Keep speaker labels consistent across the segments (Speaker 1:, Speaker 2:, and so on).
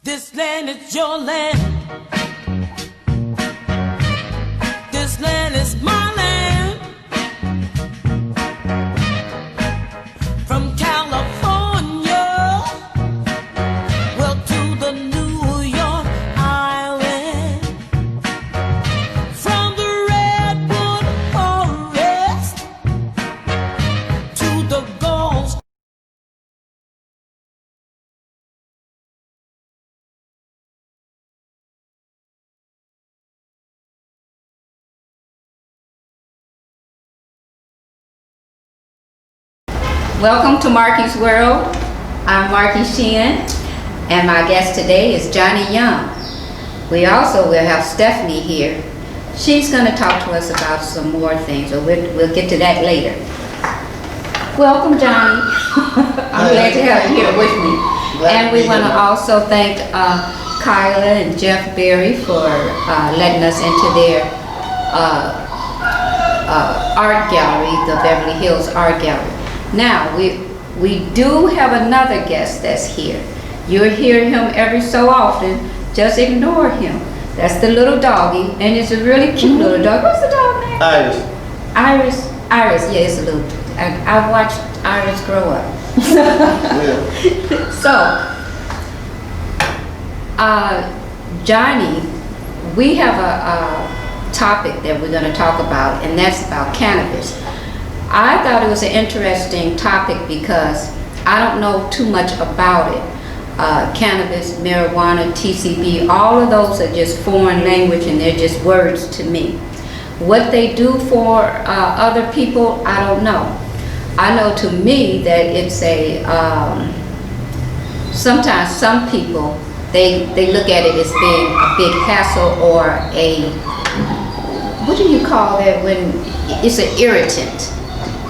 Speaker 1: This land is your land. This land is my land. From California, well, to the New York Island. From the redwood forest to the Gulf.
Speaker 2: Welcome to Markie's World. I'm Markie Shinn, and my guest today is Johnnie Young. We also will have Stephanie here. She's going to talk to us about some more things, but we'll get to that later. Welcome, Johnnie. I'm glad to have you here with me. And we want to also thank Kyla and Jeff Berry for letting us into their art gallery, the Beverly Hills Art Gallery. Now, we do have another guest that's here. You'll hear him every so often. Just ignore him. That's the little doggy, and it's a really cute little dog. What's the dog name?
Speaker 3: Iris.
Speaker 2: Iris, yeah, it's a little. I watched Iris grow up. So, Johnnie, we have a topic that we're going to talk about, and that's about cannabis. I thought it was an interesting topic because I don't know too much about it. Cannabis, marijuana, TCB, all of those are just foreign language and they're just words to me. What they do for other people, I don't know. I know to me that it's a, sometimes some people, they look at it as being a big hassle or a, what do you call that when, it's an irritant.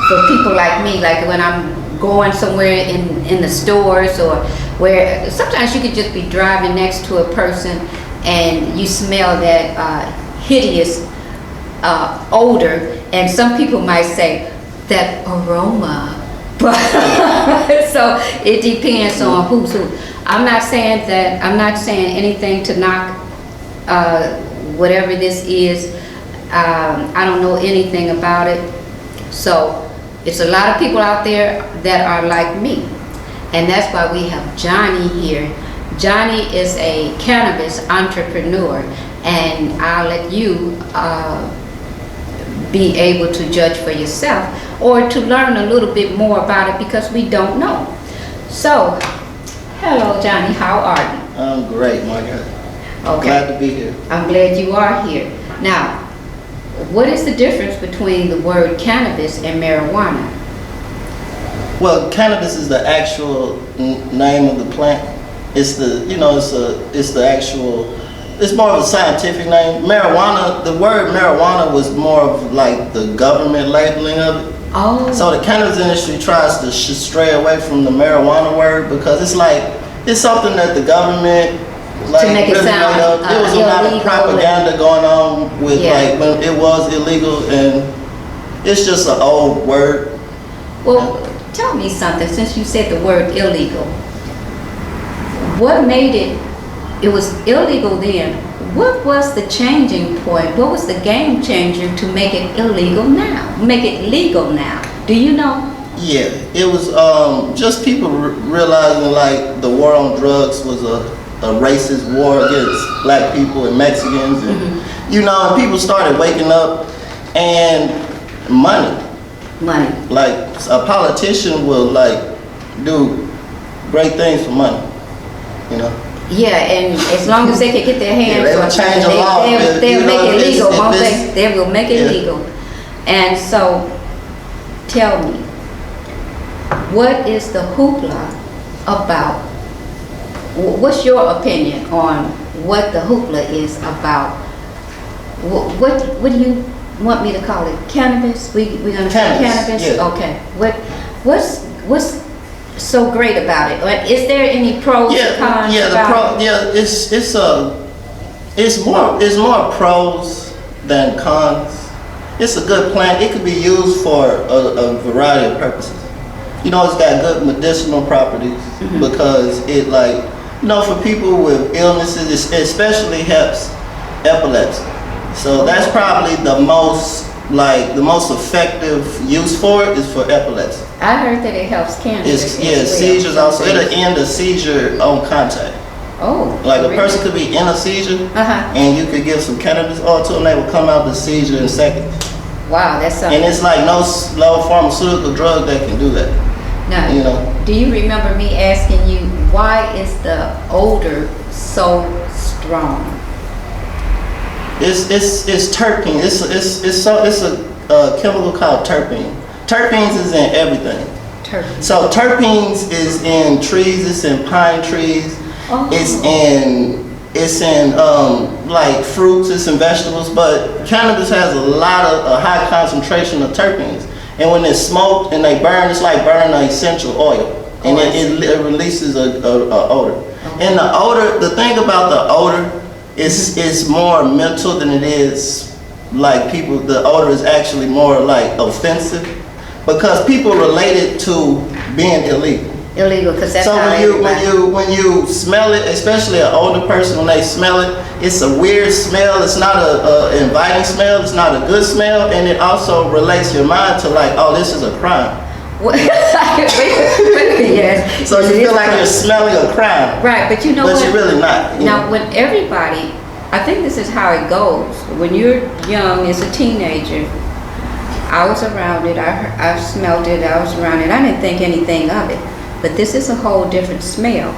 Speaker 2: For people like me, like when I'm going somewhere in the stores or where sometimes you could just be driving next to a person and you smell that hideous odor, and some people might say that aroma, but so it depends on who's who. I'm not saying anything to knock whatever this is. I don't know anything about it, so it's a lot of people out there that are like me, and that's why we have Johnnie here. Johnnie is a cannabis entrepreneur, and I'll let you be able to judge for yourself or to learn a little bit more about it because we don't know. So, hello Johnnie, how are you?
Speaker 3: I'm great, Markie.
Speaker 2: Okay.
Speaker 3: Glad to be here.
Speaker 2: I'm glad you are here. Now, what is the difference between the word cannabis and marijuana?
Speaker 3: Well, cannabis is the actual name of the plant. It's the, it's the actual, it's more of a scientific name. Marijuana, the word marijuana was more of like the government labeling of it.
Speaker 2: Oh.
Speaker 3: So the cannabis industry tries to stray away from the marijuana word because it's like, it's something that the government like,
Speaker 2: to make it
Speaker 3: really
Speaker 2: sound
Speaker 3: there was a lot of propaganda going on with like when it was illegal, and it's just an old word.
Speaker 2: Well, tell me something, since you said the word illegal. What made it was illegal then? What was the changing point? What was the game changer to make it illegal now? Make it legal now? Do you know?
Speaker 3: Yeah, it was just people realizing like the war on drugs was a racist war against black people and Mexicans, and and people started waking up, and money. Like a politician will like do great things for money,
Speaker 2: Yeah, and as long as they can get their hands on
Speaker 3: something,
Speaker 2: they'll make it legal, won't they? They will make it legal. And so, tell me, what is the hoopla about? What's your opinion on what the hoopla is about? What do you want me to call it? Cannabis? We're gonna say cannabis?
Speaker 3: Yeah.
Speaker 2: Okay. What's so great about it? Is there any pros or cons?
Speaker 3: It's more pros than cons. It's a good plant. It could be used for a variety of purposes. It's got good medicinal properties because it like for people with illnesses, it especially helps epilepsy. So that's probably the most effective use for it is for epilepsy.
Speaker 2: I heard that it helps cancer.
Speaker 3: Seizures also. It'll end a seizure on contact.
Speaker 2: Oh.
Speaker 3: Like
Speaker 2: really?
Speaker 3: a person could be in a seizure,
Speaker 2: Uh-huh.
Speaker 3: and you could give some cannabis oil to them, they will come out the seizure in seconds.
Speaker 2: Wow, that's something.
Speaker 3: And it's like no pharmaceutical drug that can do that.
Speaker 2: Now,
Speaker 3: You know.
Speaker 2: do you remember me asking you why is the odor so strong?
Speaker 3: It's terpene. It's a chemical called terpene. Terpenes is in everything.
Speaker 2: Turkey.
Speaker 3: So terpenes is in trees. It's in pine trees.
Speaker 2: Oh.
Speaker 3: It's in like fruits. It's in vegetables. But cannabis has a high concentration of terpenes. And when it's smoked and they burn, it's like burning an essential oil, and it releases a odor.
Speaker 2: Okay.
Speaker 3: And the odor, the thing about the odor is more mental than it is like people. The odor is actually more like offensive because people relate it to being illegal.
Speaker 2: Illegal, because that's
Speaker 3: So
Speaker 2: how everybody.
Speaker 3: when you smell it, especially an older person, when they smell it, it's a weird smell. It's not a inviting smell. It's not a good smell, and it also relates your mind to like, oh, this is a crime.
Speaker 2: Yes.
Speaker 3: So you feel like you're smelling a crime.
Speaker 2: Right, but you know
Speaker 3: But
Speaker 2: what?
Speaker 3: you're really not. You
Speaker 2: Now,
Speaker 3: know?
Speaker 2: when everybody, I think this is how it goes. When you're young, as a teenager, I was around it. I smelled it. I was around it. I didn't think anything of it. But this is a whole different smell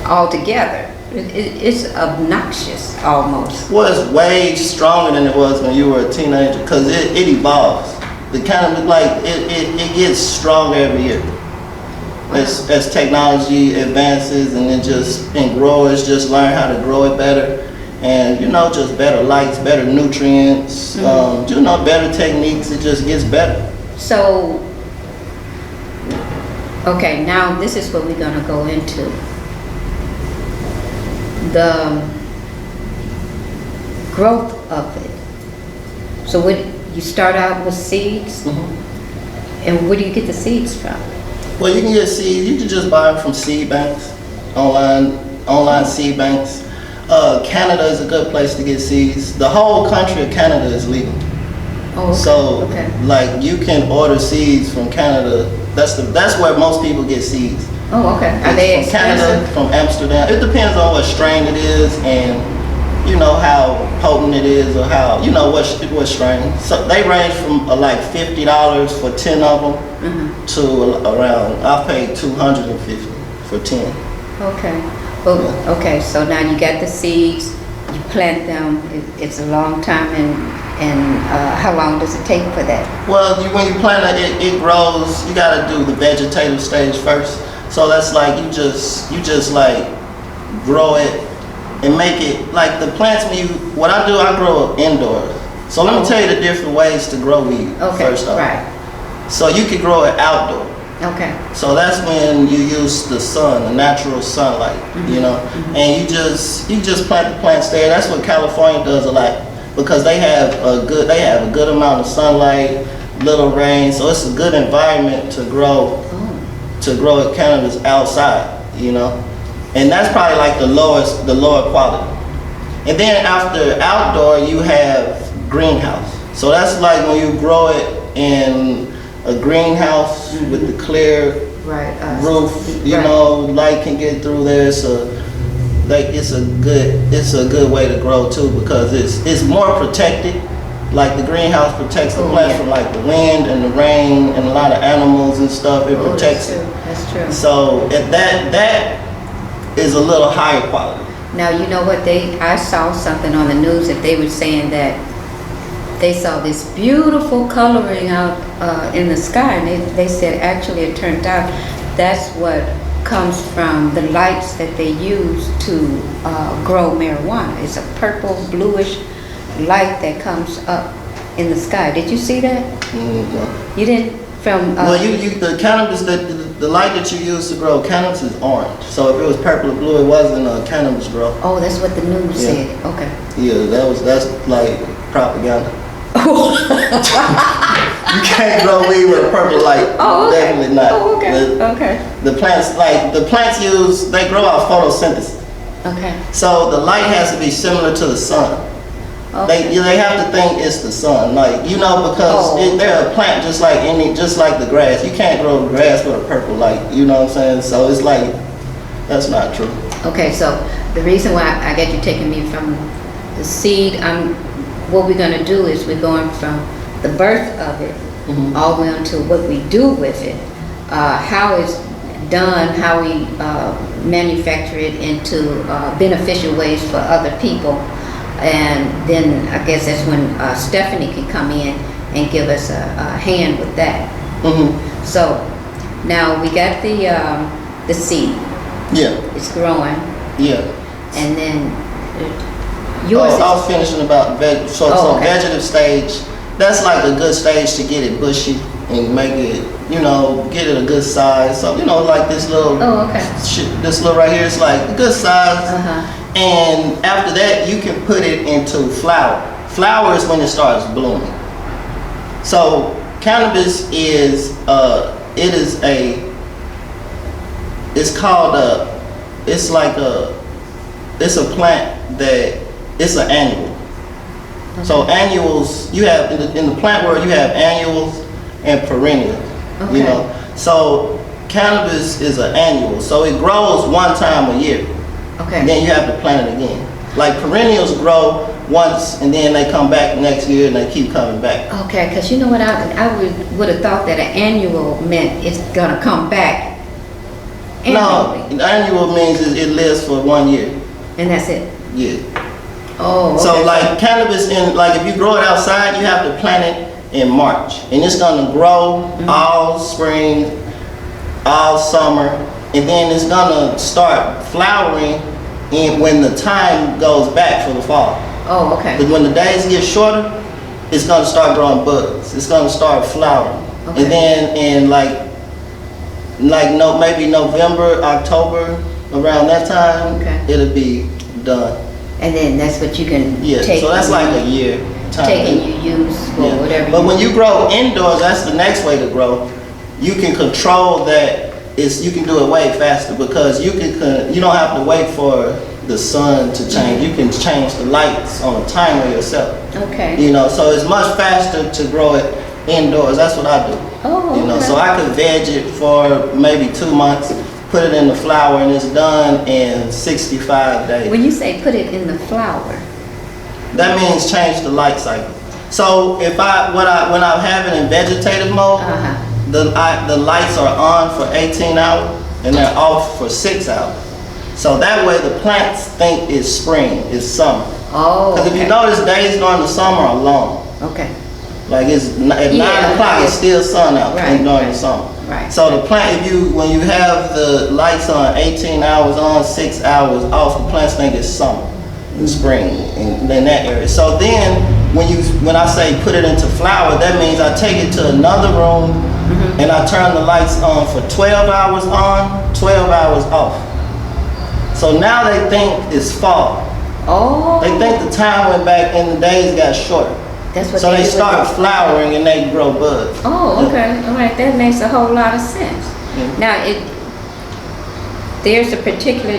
Speaker 2: altogether. It's obnoxious almost.
Speaker 3: Well, it's way stronger than it was when you were a teenager because it evolves. The kind of like it gets stronger every year as technology advances and growers just learn how to grow it better, and just better lights, better nutrients, better techniques. It just gets better.
Speaker 2: So, okay, now this is what we're gonna go into. The growth of it. So you start out with seeds, and where do you get the seeds from?
Speaker 3: Well, you can get seeds. You can just buy them from seed banks, online seed banks. Canada is a good place to get seeds. The whole country of Canada is legal.
Speaker 2: Oh, okay.
Speaker 3: So,
Speaker 2: okay.
Speaker 3: like, you can order seeds from Canada. That's where most people get seeds.
Speaker 2: Oh, okay. Are they
Speaker 3: From Canada,
Speaker 2: expensive?
Speaker 3: from Amsterdam. It depends on what strain it is and how potent it is or how what strain. So they range from like $50 for 10 of them to around I paid $250 for 10.
Speaker 2: Okay. Well, okay. So now you got the seeds. You plant them. It's a long time, and how long does it take for that?
Speaker 3: Well, when you plant it grows. You got to do the vegetative stage first. So that's like you just like grow it and make it like the plants. What I do, I grow indoors. So let me tell you the different ways to grow weed.
Speaker 2: Okay.
Speaker 3: First off.
Speaker 2: Right.
Speaker 3: So you can grow it outdoor.
Speaker 2: Okay.
Speaker 3: So that's when you use the sun, the natural sunlight, and you just plant the plants there. That's what California does a lot because they have a good amount of sunlight, little rain, so it's a good environment to grow cannabis outside, and that's probably like the lower quality. And then after outdoor, you have greenhouse. So that's like when you grow it in a greenhouse with the clear roof, light can get through there. So it's a good way to grow too because it's more protected. Like the greenhouse protects the plants from like the wind and the rain and a lot of animals and stuff. It protects it.
Speaker 2: That's true.
Speaker 3: So that is a little higher quality.
Speaker 2: Now you know what I saw something on the news that they were saying that they saw this beautiful coloring out in the sky, and they said actually it turned out that's what comes from the lights that they use to grow marijuana. It's a purple, bluish light that comes up in the sky. Did you see that?
Speaker 3: Mm-hmm.
Speaker 2: You didn't? From
Speaker 3: well, the cannabis the light that you use to grow cannabis is orange. So if it was purple or blue, it wasn't a cannabis grow.
Speaker 2: Oh, that's what the news said. Okay.
Speaker 3: Yeah, that's like propaganda. You can't grow weed with a purple light.
Speaker 2: Oh, okay.
Speaker 3: Definitely not.
Speaker 2: Oh, okay. Okay.
Speaker 3: The plants they grow out photosynthesis.
Speaker 2: Okay.
Speaker 3: So the light has to be similar to the sun.
Speaker 2: Okay.
Speaker 3: They have to think it's the sun, like, you know, because they're a plant just like the grass. You can't grow grass with a purple light, you know what I'm saying? So it's like, that's not true.
Speaker 2: Okay, so the reason why I got you taking me from the seed, what we're gonna do is we're going from the birth of it all the way on to what we do with it, how it's done, how we manufacture it into beneficial ways for other people. And then I guess that's when Stephanie can come in and give us a hand with that. So now we got the seed.
Speaker 3: Yeah.
Speaker 2: It's growing.
Speaker 3: Yeah.
Speaker 2: And then yours
Speaker 3: I was finishing about vegetative stage. That's like a good stage to get it bushy and make it, you know, get it a good size. So, you know, like this little, this little right here is like a good size. And after that, you can put it into flower. Flower is when it starts blooming. So cannabis is, it's a plant that, it's an annual. So annuals, you have, in the plant world, you have annuals and perennials, you know. So cannabis is an annual, so it grows one time a year. And then you have to plant it again. Like perennials grow once and then they come back next year and they keep coming back. Okay,
Speaker 2: because you know what, I would have thought that an annual meant it's gonna come back annually.
Speaker 3: No, annual means it lives for 1 year.
Speaker 2: And that's it?
Speaker 3: Yeah.
Speaker 2: Oh, okay.
Speaker 3: So like cannabis, like if you grow it outside, you have to plant it in March. And it's gonna grow all spring, all summer, and then it's gonna start flowering when the time goes back for the fall.
Speaker 2: Oh, okay.
Speaker 3: Because when the days get shorter, it's gonna start growing buds. It's gonna start flowering. And then in maybe November, October, around that time, it'll be done.
Speaker 2: And then that's what you can take.
Speaker 3: So that's like a year time.
Speaker 2: Take and you use for whatever.
Speaker 3: But when you grow indoors, that's the next way to grow. You can control that. You can do it way faster because you don't have to wait for the sun to change. You can change the lights on a timer yourself.
Speaker 2: Okay.
Speaker 3: You know, so it's much faster to grow it indoors. That's what I do.
Speaker 2: Oh,
Speaker 3: you know, so I could veg it for maybe 2 months, put it in the flower, and it's done in 65 days.
Speaker 2: When you say put it in the flower,
Speaker 3: that means change the light cycle. So when I'm having in vegetative mode, the lights are on for 18 hours and they're off for 6 hours. So that way the plants think it's spring, it's summer. Oh. Because if you notice, days during the summer are long. Okay. Like at 9 o'clock, it's still sun out during the summer. Right. So the plant, when you have the lights on 18 hours on, 6 hours off, the plants think it's summer and spring in that area. So then when I say put it into flower, that means I take it to another room and I turn the lights on for 12 hours on, 12 hours off. So now they think it's fall. Oh. They think the time went back and the days got shorter. That's what. So they start flowering and they grow buds.
Speaker 2: Oh, okay. All right, that makes a whole lot of sense. Now there's a particular.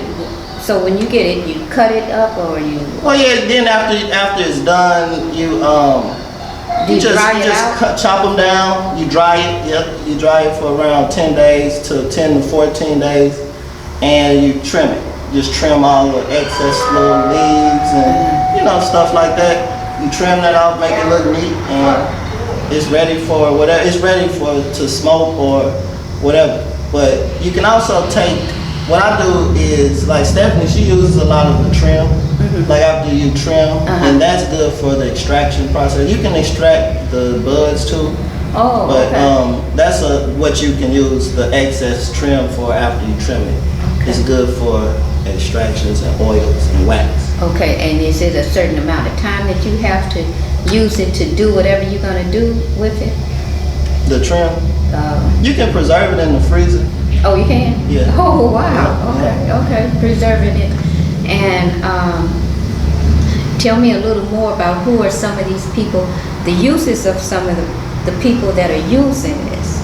Speaker 2: So when you get it, you cut it up or you.
Speaker 3: Well, yeah. Then after it's done, you just chop them down. You dry it. Yep. You dry it for around 10 days to 10 to 14 days, and you trim it. Just trim all the excess little leaves and stuff like that. You trim that off, make it look neat, and it's ready for whatever. It's ready to smoke or whatever. But you can also take. What I do is, like Stephanie, she uses a lot of the trim. Like after you trim, and that's good for the extraction process. You can extract the buds too. Oh, but that's what you can use the excess trim for after you trim it. It's good for extractions and oils and wax.
Speaker 2: Okay, and is it a certain amount of time that you have to use it to do whatever you're going to do with it?
Speaker 3: The trim? You can preserve it in the freezer.
Speaker 2: Oh, you can?
Speaker 3: Yeah.
Speaker 2: Oh, wow. Okay, preserving it. And tell me a little more about who are some of these people, the uses of some of the people that are using this?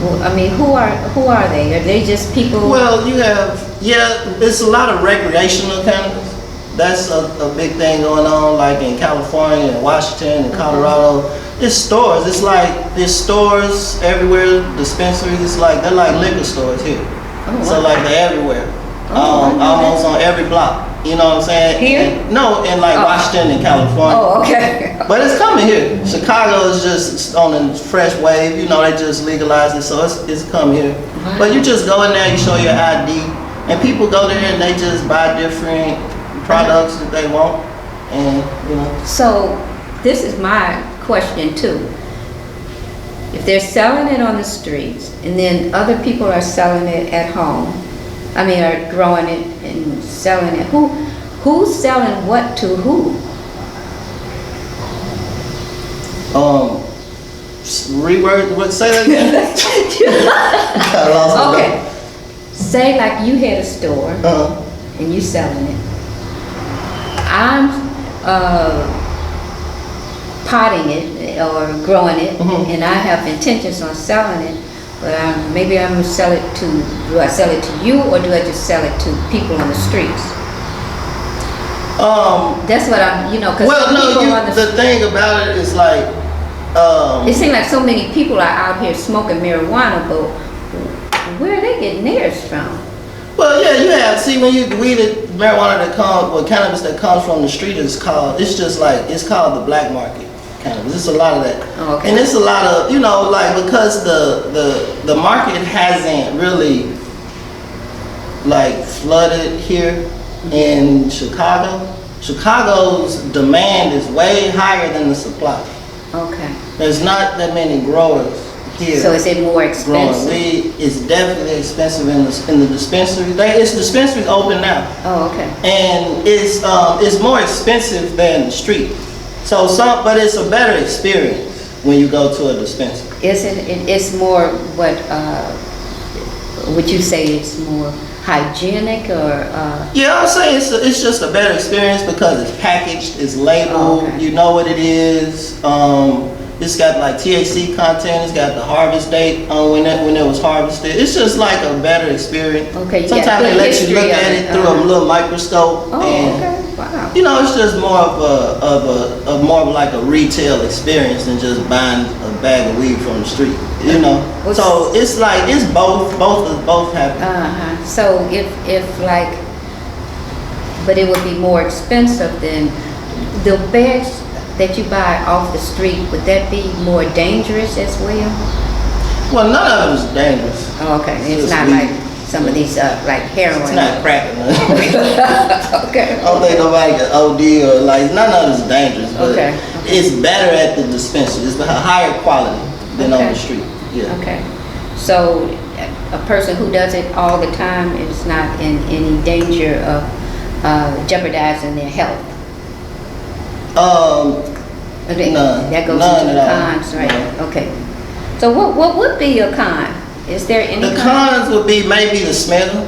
Speaker 2: Well, I mean, who are they? Are they just people?
Speaker 3: Well, you have, it's a lot of recreational cannabis. That's a big thing going on, like in California and Washington and Colorado. It's stores. It's like there's stores everywhere, dispensaries. It's like they're like liquor stores here.
Speaker 2: Oh,
Speaker 3: So
Speaker 2: wow.
Speaker 3: like they're everywhere,
Speaker 2: Oh, I know
Speaker 3: almost
Speaker 2: that.
Speaker 3: on every block. You know what I'm saying?
Speaker 2: Here?
Speaker 3: No, in like
Speaker 2: Oh.
Speaker 3: Washington and California.
Speaker 2: Oh, okay.
Speaker 3: But it's coming here. Chicago is just on a fresh wave. You know, they just legalized it, so it's coming here.
Speaker 2: Wow.
Speaker 3: But you just go in there, you show your ID, and people go there and they just buy different products that they want, and you know.
Speaker 2: So this is my question too. If they're selling it on the streets and then other people are selling it at home, I mean, are growing it and selling it, who's selling what to who?
Speaker 3: Reword, what, say that again? I lost my
Speaker 2: Okay. Say like you had a store
Speaker 3: Uh-huh.
Speaker 2: and you selling it. I'm potting it or growing it,
Speaker 3: Mhm.
Speaker 2: and I have intentions on selling it, but maybe I'm gonna sell it to, do I sell it to you or do I just sell it to people on the streets? That's what I'm, because
Speaker 3: Well, no,
Speaker 2: people on
Speaker 3: the thing about it is like,
Speaker 2: it seems like so many people are out here smoking marijuana, but where are they getting theirs from?
Speaker 3: well, yeah, you have, see, when you weed it, marijuana that comes, or cannabis that comes from the street is called, it's just like, it's called the black market cannabis. It's a lot of that.
Speaker 2: Oh, okay.
Speaker 3: And it's a lot of, like, because the market hasn't really, like, flooded here in Chicago. Chicago's demand is way higher than the supply.
Speaker 2: Okay.
Speaker 3: There's not that many growers here.
Speaker 2: So is it more
Speaker 3: Growing
Speaker 2: expensive?
Speaker 3: weed is definitely expensive in the dispensary. It's dispensaries open now,
Speaker 2: Oh, okay.
Speaker 3: and it's more expensive than the street. But it's a better experience when you go to a dispensary.
Speaker 2: It's more what, would you say it's more hygienic or,
Speaker 3: Yeah, I'll say it's just a better experience because it's packaged, it's labeled,
Speaker 2: Oh, okay.
Speaker 3: you know what it is. It's got like THC content. It's got the harvest date on when it was harvested. It's just like a better experience.
Speaker 2: Okay, you got
Speaker 3: Sometimes they
Speaker 2: good
Speaker 3: let you look
Speaker 2: history of
Speaker 3: at
Speaker 2: it.
Speaker 3: it through a little microscope,
Speaker 2: oh,
Speaker 3: and
Speaker 2: okay, wow.
Speaker 3: it's just more of more of like a retail experience than just buying a bag of weed from the street. So it's like it's both happen.
Speaker 2: Uh-huh. So if like, but it would be more expensive than the bags that you buy off the street, would that be more dangerous as well?
Speaker 3: Well, none of it is dangerous.
Speaker 2: Oh, okay, it's
Speaker 3: Just
Speaker 2: not
Speaker 3: weed.
Speaker 2: like some of these, like heroin.
Speaker 3: It's not crack or nothing.
Speaker 2: Okay.
Speaker 3: I don't think nobody can OD or like none of it is dangerous, but
Speaker 2: Okay.
Speaker 3: it's better at the dispensary. It's a higher quality than on
Speaker 2: Okay.
Speaker 3: the street. Yeah.
Speaker 2: Okay, so a person who does it all the time is not in any danger of jeopardizing their health? Okay,
Speaker 3: None.
Speaker 2: that goes
Speaker 3: None
Speaker 2: into the
Speaker 3: at all.
Speaker 2: cons, right?
Speaker 3: No.
Speaker 2: Okay. So what would be a con? Is there any
Speaker 3: The
Speaker 2: con?
Speaker 3: cons would be maybe the smell.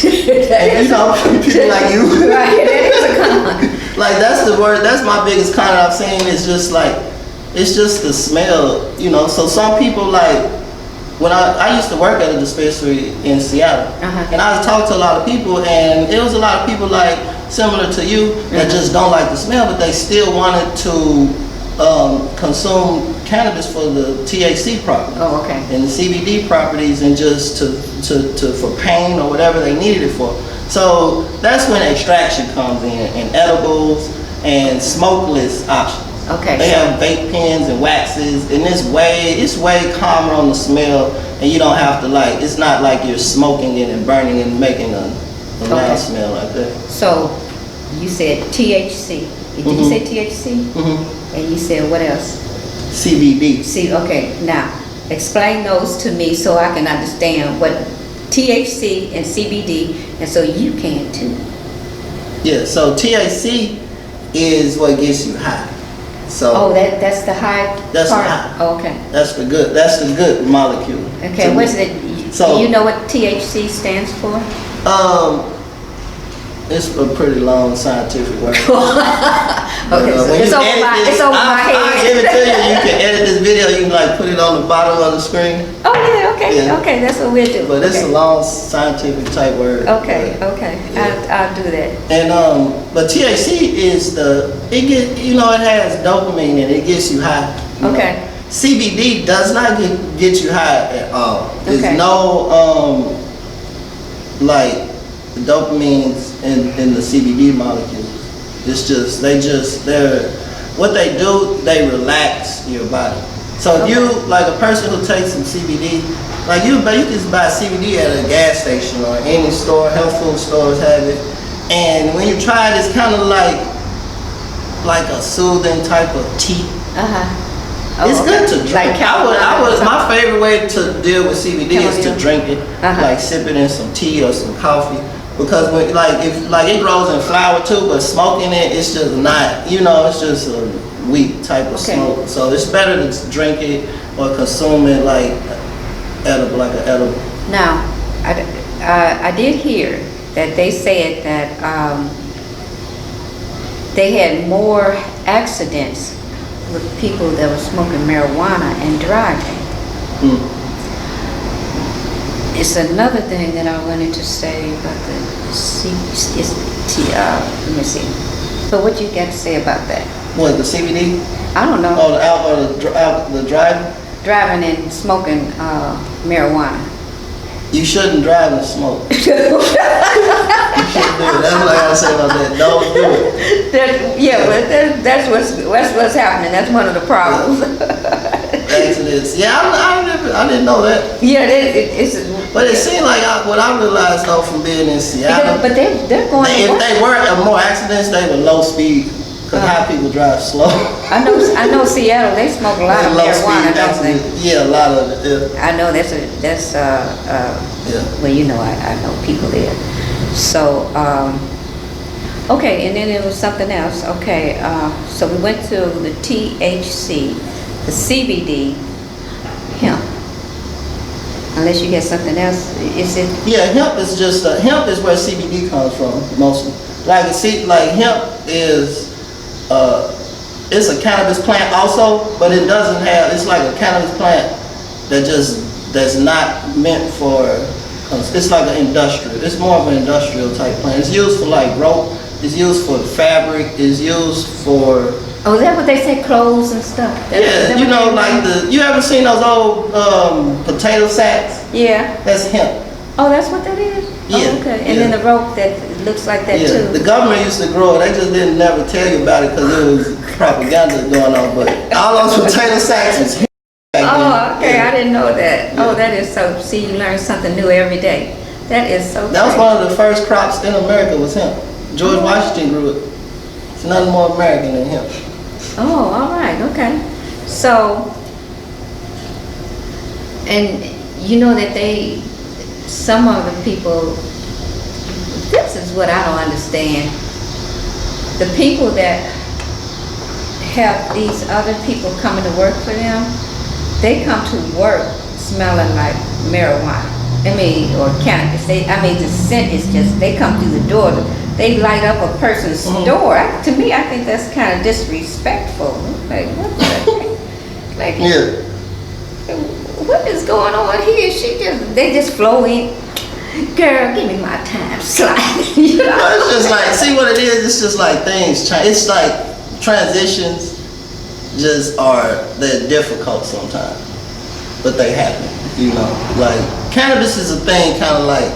Speaker 2: That
Speaker 3: And,
Speaker 2: is
Speaker 3: people like you.
Speaker 2: right, that is a con.
Speaker 3: Like that's the word. That's my biggest con I've seen. It's just the smell. So some people like when I used to work at a dispensary in Seattle,
Speaker 2: Uh-huh.
Speaker 3: and I was talking to a lot of people, and it was a lot of people like similar to you that just don't like the smell, but they still wanted to consume cannabis for the THC properties
Speaker 2: Oh, okay.
Speaker 3: and the CBD properties, and just to for pain or whatever they needed it for. So that's when extraction comes in, and edibles and smokeless options.
Speaker 2: Okay.
Speaker 3: They have vape pens and waxes, and it's way calmer on the smell, and you don't have to it's not like you're smoking it and burning it and making a
Speaker 2: Okay.
Speaker 3: loud smell like that.
Speaker 2: So you said THC. Did you say THC?
Speaker 3: Mm-hmm.
Speaker 2: And you said what else?
Speaker 3: CBD.
Speaker 2: See, okay, now explain those to me so I can understand what THC and CBD, and so you can too.
Speaker 3: Yeah, so THC is what gets you high. So
Speaker 2: Oh, that's the high
Speaker 3: That's
Speaker 2: part?
Speaker 3: the high.
Speaker 2: Oh, okay.
Speaker 3: that's the good molecule.
Speaker 2: Okay,
Speaker 3: to
Speaker 2: what's
Speaker 3: me.
Speaker 2: it?
Speaker 3: So-
Speaker 2: Do you know what THC stands for?
Speaker 3: It's a pretty long scientific word.
Speaker 2: Okay, so
Speaker 3: when
Speaker 2: it's
Speaker 3: you
Speaker 2: over
Speaker 3: edit
Speaker 2: my,
Speaker 3: this,
Speaker 2: it's over my
Speaker 3: I'll
Speaker 2: head.
Speaker 3: give it to you. You can edit this video. You can like put it on the bottom of the screen.
Speaker 2: Oh, yeah, okay,
Speaker 3: Yeah.
Speaker 2: okay, that's what we'll do.
Speaker 3: But it's
Speaker 2: Okay.
Speaker 3: a long scientific type word.
Speaker 2: Okay, okay,
Speaker 3: Yeah.
Speaker 2: I'll do that.
Speaker 3: And but THC is it has dopamine and it gets you high. you know.
Speaker 2: Okay.
Speaker 3: CBD does not get you high at all. There's
Speaker 2: Okay.
Speaker 3: no like dopamines in the CBD molecules. It's just what they do, they relax your body. So if you like a person who takes some CBD, like you can buy CBD at a gas station or any store, health food stores have it. And when you try it, it's kind of like a soothing type of tea.
Speaker 2: Uh-huh.
Speaker 3: It's good to drink.
Speaker 2: Like chamomile.
Speaker 3: My favorite way to deal with CBD is to
Speaker 2: Chamomile.
Speaker 3: drink it,
Speaker 2: Uh-huh.
Speaker 3: like sip it in some tea or some coffee. Because when it grows in flower too, but smoking it, it's just not. It's just a weak type of
Speaker 2: Okay.
Speaker 3: smoke. So it's better to drink it or consume it like an edible.
Speaker 2: Now, I did hear that they said that they had more accidents with people that were smoking marijuana and driving.
Speaker 3: Mm.
Speaker 2: It's another thing that I wanted to say about the let me see. But what you got to say about that?
Speaker 3: What, the CBD?
Speaker 2: I don't know.
Speaker 3: Or the driving?
Speaker 2: Driving and smoking marijuana.
Speaker 3: You shouldn't drive and smoke. You shouldn't do it. That's what I gotta say about that. Don't do it.
Speaker 2: But that's what's happening. That's one of the problems.
Speaker 3: Accidents. Yeah, I didn't know that.
Speaker 2: Yeah, it's.
Speaker 3: But it seemed like what I realized though from being in Seattle,
Speaker 2: But they're going. to
Speaker 3: if
Speaker 2: work.
Speaker 3: they were more accidents, they were low speed. Cause how people drive slow.
Speaker 2: I know Seattle. They smoke a lot of
Speaker 3: Low
Speaker 2: marijuana,
Speaker 3: speed
Speaker 2: don't they?
Speaker 3: accidents. Yeah, a lot of it. Yeah.
Speaker 2: I know that's
Speaker 3: Yeah.
Speaker 2: well, I know people there. So, okay, and then there was something else. Okay, so we went to the THC, the CBD, hemp. Unless you get something else, is it?
Speaker 3: Yeah, hemp is just hemp is where CBD comes from mostly. Like hemp is it's a cannabis plant also, but it doesn't have. It's like a cannabis plant that's not meant for. It's like an industrial. It's more of an industrial type plant. It's used for like rope. It's used for fabric. It's used for.
Speaker 2: Oh, is that what they say? Clothes and stuff.
Speaker 3: Yeah, you ever seen those old potato sacks?
Speaker 2: Yeah.
Speaker 3: That's hemp.
Speaker 2: Oh, that's what that is?
Speaker 3: Yeah,
Speaker 2: Oh, okay. And
Speaker 3: yeah.
Speaker 2: then the rope that looks like that
Speaker 3: Yeah,
Speaker 2: too.
Speaker 3: the government used to grow it. They just didn't never tell you about it because it was propaganda going on. But all those potato sacks was hemp back then.
Speaker 2: Oh, okay.
Speaker 3: Yeah.
Speaker 2: I didn't know that.
Speaker 3: Yeah.
Speaker 2: Oh, that is so. See, you learn something new every day. That is so.
Speaker 3: That was
Speaker 2: great.
Speaker 3: one of the first crops in America was hemp. George Washington grew it. It's nothing more American than hemp.
Speaker 2: Oh, all right. Okay. So, and you know that some of the people. This is what I don't understand. The people that have these other people coming to work for them, they come to work smelling like marijuana. Or cannabis. The scent is just, they come through the door, they light up a person's door. To me, I think that's kind of disrespectful. Like, what the heck? Like,
Speaker 3: Yeah.
Speaker 2: what is going on here? They just flow in. Girl, give me my time slide. You know?
Speaker 3: Well, it's just like, see what it is? It's just like things change. It's like transitions they're difficult sometimes, but they happen, Like, cannabis is a thing kind of like,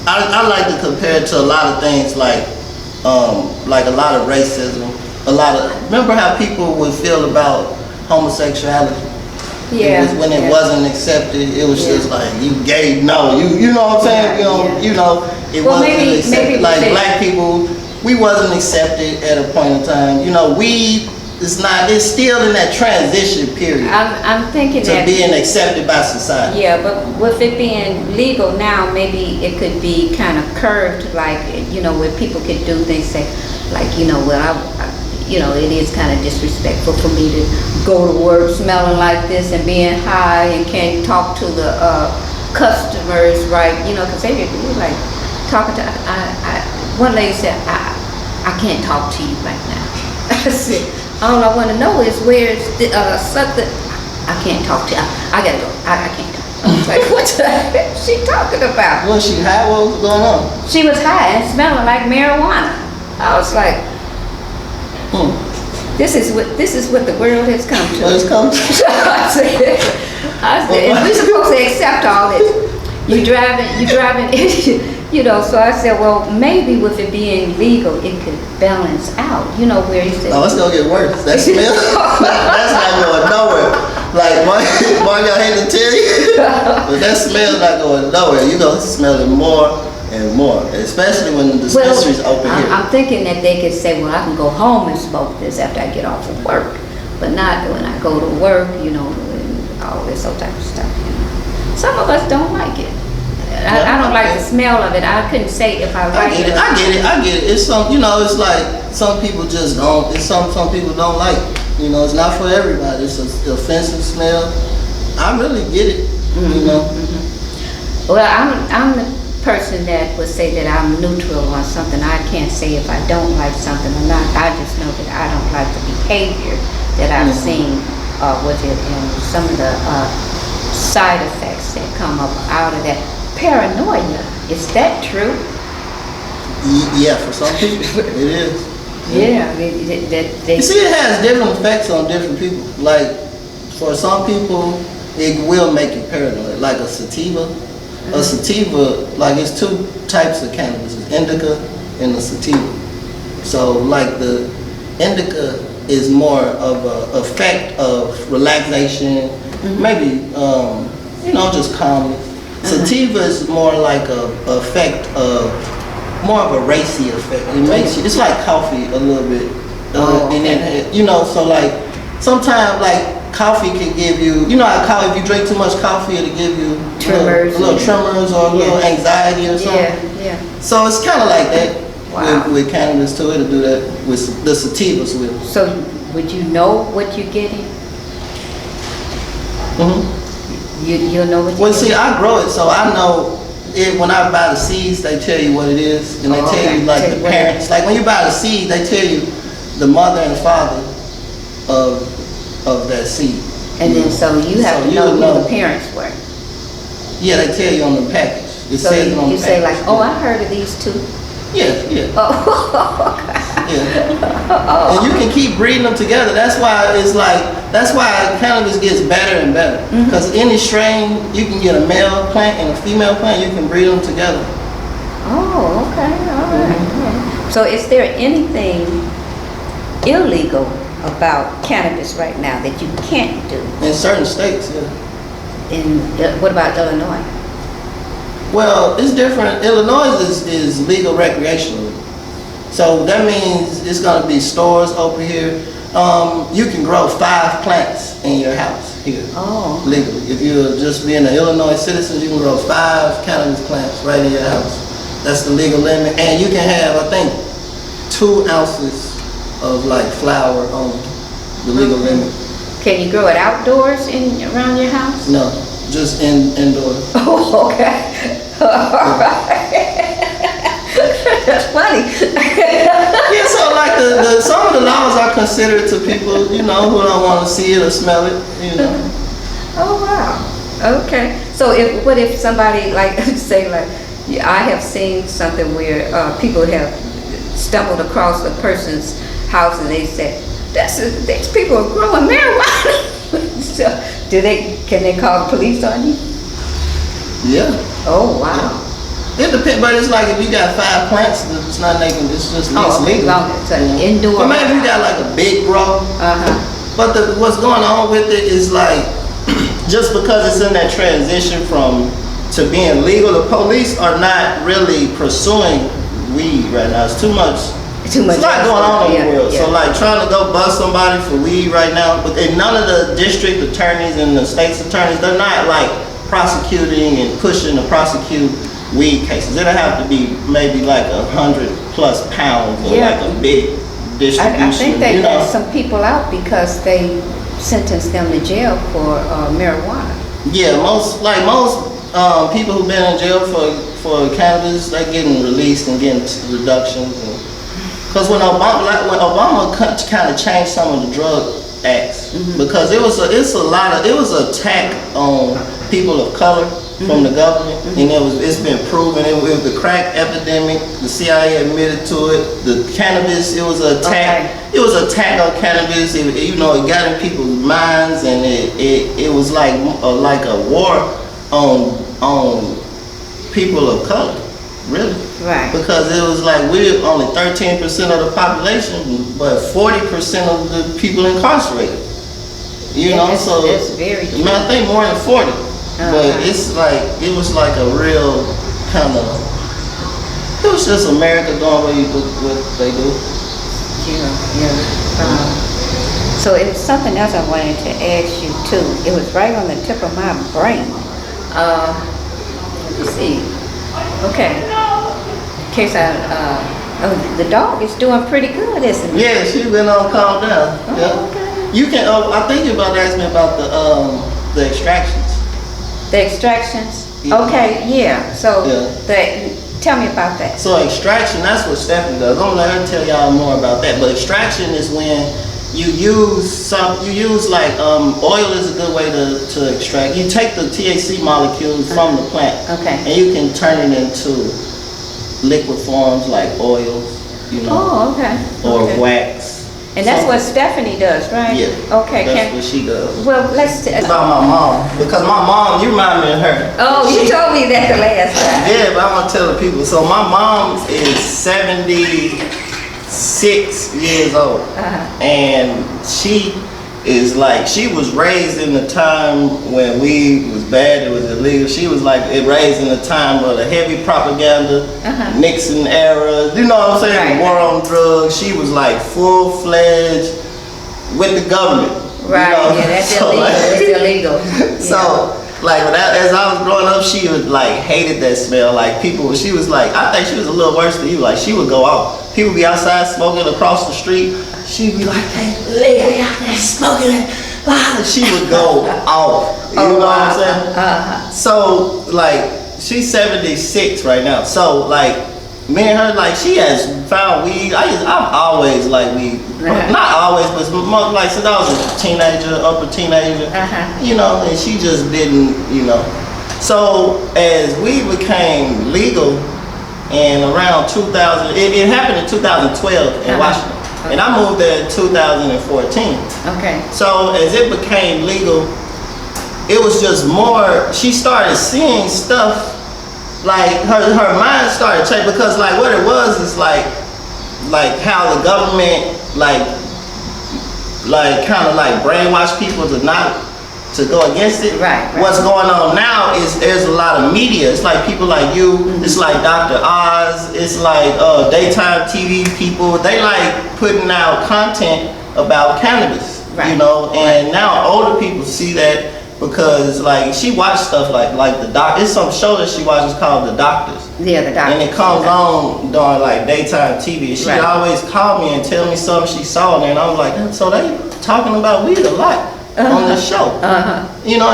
Speaker 3: I like to compare it to a lot of things like a lot of racism, remember how people would feel about homosexuality?
Speaker 2: Yeah.
Speaker 3: When it wasn't accepted, it was just like, you gay, no, you know what I'm saying? It
Speaker 2: Well,
Speaker 3: wasn't
Speaker 2: maybe
Speaker 3: accepted. Like black people, we wasn't accepted at a point in time. It's still in that transition period
Speaker 2: I'm thinking
Speaker 3: to
Speaker 2: that.
Speaker 3: being accepted by society.
Speaker 2: Yeah, but with it being legal now, maybe it could be kind of curved, like, where people could do things, say, like, it is kind of disrespectful for me to go to work smelling like this and being high and can't talk to the customers, right? Because they like talking to, one lady said, I can't talk to you right now. I said, all I want to know is where's the something. I can't talk to you. I gotta go. I can't talk. I was like, what the heck is she talking about?
Speaker 3: Was she high? What was going on?
Speaker 2: She was high and smelling like marijuana. I was like, this is what the world has come to.
Speaker 3: What has come to?
Speaker 2: I said, and we're supposed to accept all this. You driving, you know. So I said, well, maybe with it being legal, it could balance out. You know, where he said,
Speaker 3: oh, it's gonna get worse. That smell, that's not going nowhere. Like, Mark, I hate to tell you, but that smell's not going nowhere. You're gonna smell it more and more, especially when the dispensary's open here.
Speaker 2: I'm thinking that they could say, well, I can go home and smoke this after I get off of work, but not when I go to work, you know, and all this old type of stuff. You know. Some of us don't like it. I don't like the smell of it. I couldn't say if I like it.
Speaker 3: I get it. It's some, you know, it's like some people just don't. It's some people don't like it. You know, it's not for everybody. It's an offensive smell. I really get it. You know.
Speaker 2: Well, I'm the person that would say that I'm neutral on something. I can't say if I don't like something or not. I just know that I don't like the behavior that I've seen with it and some of the side effects that come up out of that. Paranoia, is that true?
Speaker 3: Yeah, for some people, it is.
Speaker 2: Yeah,
Speaker 3: you see, it has different effects on different people. Like, for some people, it will make you paranoid. Like a sativa. A sativa, like, it's two types of cannabis. It's indica and the sativa. So, like, the indica is more of an effect of relaxation, maybe, you know, just calmness. Sativa is more like a effect of, more of a racy effect. It makes you, it's like coffee a little bit. And then, you know, so like, sometimes like coffee can give you, you know how coffee, if you drink too much coffee, it'll give you
Speaker 2: tremors,
Speaker 3: a little tremors or a little anxiety or something.
Speaker 2: Yeah.
Speaker 3: So it's kind of like that with cannabis too. It'll do that with the sativas with.
Speaker 2: So would you know what you're getting? You'll know what you're
Speaker 3: Well, see, I grow it, so I know it. When I buy the seeds, they tell you what it is, and they tell you like the parents. Like when you buy the seed, they tell you the mother and father of that seed.
Speaker 2: And then so you have to know who the parents were.
Speaker 3: Yeah, they tell you on the package. It
Speaker 2: so
Speaker 3: says on
Speaker 2: you
Speaker 3: the
Speaker 2: say
Speaker 3: package.
Speaker 2: like, oh, I heard of these two.
Speaker 3: Yeah.
Speaker 2: Oh, okay.
Speaker 3: Yeah. And you can keep breeding them together. That's why it's like, that's why cannabis gets better and better. Because any strain, you can get a male plant and a female plant, you can breed them together.
Speaker 2: Oh, okay, all right. So is there anything illegal about cannabis right now that you can't do?
Speaker 3: In certain states, yeah.
Speaker 2: What about Illinois?
Speaker 3: Well, it's different. Illinois is legal recreationally. So that means it's going to be stores over here. You can grow 5 plants in your house here, legally. If you're just being an Illinois citizen, you can grow 5 cannabis plants right in your house. That's the legal limit. And you can have, I think, 2 ounces of like flower on the legal limit.
Speaker 2: Can you grow it outdoors around your house?
Speaker 3: No, just indoors.
Speaker 2: Oh, okay. All right. That's funny.
Speaker 3: Yeah, so like some of the laws are considered to people, you know, who don't want to see it or smell it, you know.
Speaker 2: Oh wow. Okay. So what if somebody like say like I have seen something where people have stumbled across a person's house and they said these people are growing marijuana. So can they call the police on you?
Speaker 3: Yeah.
Speaker 2: Oh wow.
Speaker 3: It depends, but it's like if you got 5 plants, it's not making, it's just legal.
Speaker 2: It's an indoor.
Speaker 3: But maybe you got like a big grow. But what's going on with it is like, just because it's in that transition to being legal, the police are not really pursuing weed right now. It's too much. It's a lot going on in the world. So like trying to go bust somebody for weed right now, but none of the district attorneys and the state's attorneys, they're not like prosecuting and pushing to prosecute weed cases. It'll have to be maybe like 100+ pounds or like a big distribution.
Speaker 2: I think they let some people out because they sentenced them to jail for marijuana.
Speaker 3: Yeah, most people who've been in jail for cannabis, they getting released and getting reductions. Because when Obama kind of changed some of the drug acts, because it was an attack on people of color from the government, and it's been proven. It was the crack epidemic. The CIA admitted to it. The cannabis, it was an attack. Okay. It was an attack on cannabis. It got in people's minds, and it was like a war on people of color, really.
Speaker 2: Right.
Speaker 3: Because it was like we're only 13% of the population, but 40% of the people incarcerated. So
Speaker 2: that's very true.
Speaker 3: I think more than 40. But it's like, it was like a real kind of, it was just America doing what they do.
Speaker 2: Yeah. So it was something else I wanted to ask you too. It was right on the tip of my brain. Let me see. Okay. In case the dog is doing pretty good, isn't it?
Speaker 3: Yeah, she's been on calm down.
Speaker 2: Okay.
Speaker 3: You can, I think you're about to ask me about the extractions.
Speaker 2: The extractions?
Speaker 3: Yeah.
Speaker 2: Okay, yeah. So tell me about that.
Speaker 3: So extraction, that's what Stephanie does. I'm gonna let her tell y'all more about that. But extraction is when you use like oil is a good way to extract. You take the THC molecules from the plant, and you can turn it into liquid forms like oils,
Speaker 2: Oh, okay.
Speaker 3: Or wax.
Speaker 2: And that's what Stephanie does, right?
Speaker 3: Yeah.
Speaker 2: Okay.
Speaker 3: That's what she does.
Speaker 2: Well, let's
Speaker 3: about my mom, because my mom, you remind me of her.
Speaker 2: Oh, you told me that the last time.
Speaker 3: Yeah, but I'm gonna tell the people. So my mom is 76 years old, and she is like, she was raised in the time when weed was bad, it was illegal. She was like raised in the time of the heavy propaganda, Nixon era, you know what I'm saying, the war on drugs. She was like full-fledged with the government.
Speaker 2: Right, yeah, that's illegal, it's illegal.
Speaker 3: So, like, as I was growing up, she would like hated that smell. Like she was like, I think she was a little worse than you. Like she would go out. People be outside smoking across the street. She'd be like, hey, lady out there smoking it. She would go off. You know what I'm saying? So like, she's 76 right now. So like, me and her, like, she has found weed. I've always liked weed. Not always, but like since I was a teenager, upper teenager, and she just didn't, So as weed became legal, and around 2000, it happened in 2012 in Washington, and I moved there in 2014.
Speaker 2: Okay.
Speaker 3: So as it became legal, it was just more, she started seeing stuff. Like her mind started changing, because like what it was is like how the government like kind of like brainwash people to go against it.
Speaker 2: Right.
Speaker 3: What's going on now is there's a lot of media. It's like people like you. It's like Dr. Oz. It's like daytime TV people. They like putting out content about cannabis.
Speaker 2: Right.
Speaker 3: And now older people see that. Because like she watched stuff like the doc. It's some show that she watches called The Doctors.
Speaker 2: Yeah, The Doctors.
Speaker 3: And it comes on during like daytime TV. She always called me and tell me something she saw there, and I was like, so they talking about weed a lot on this show. And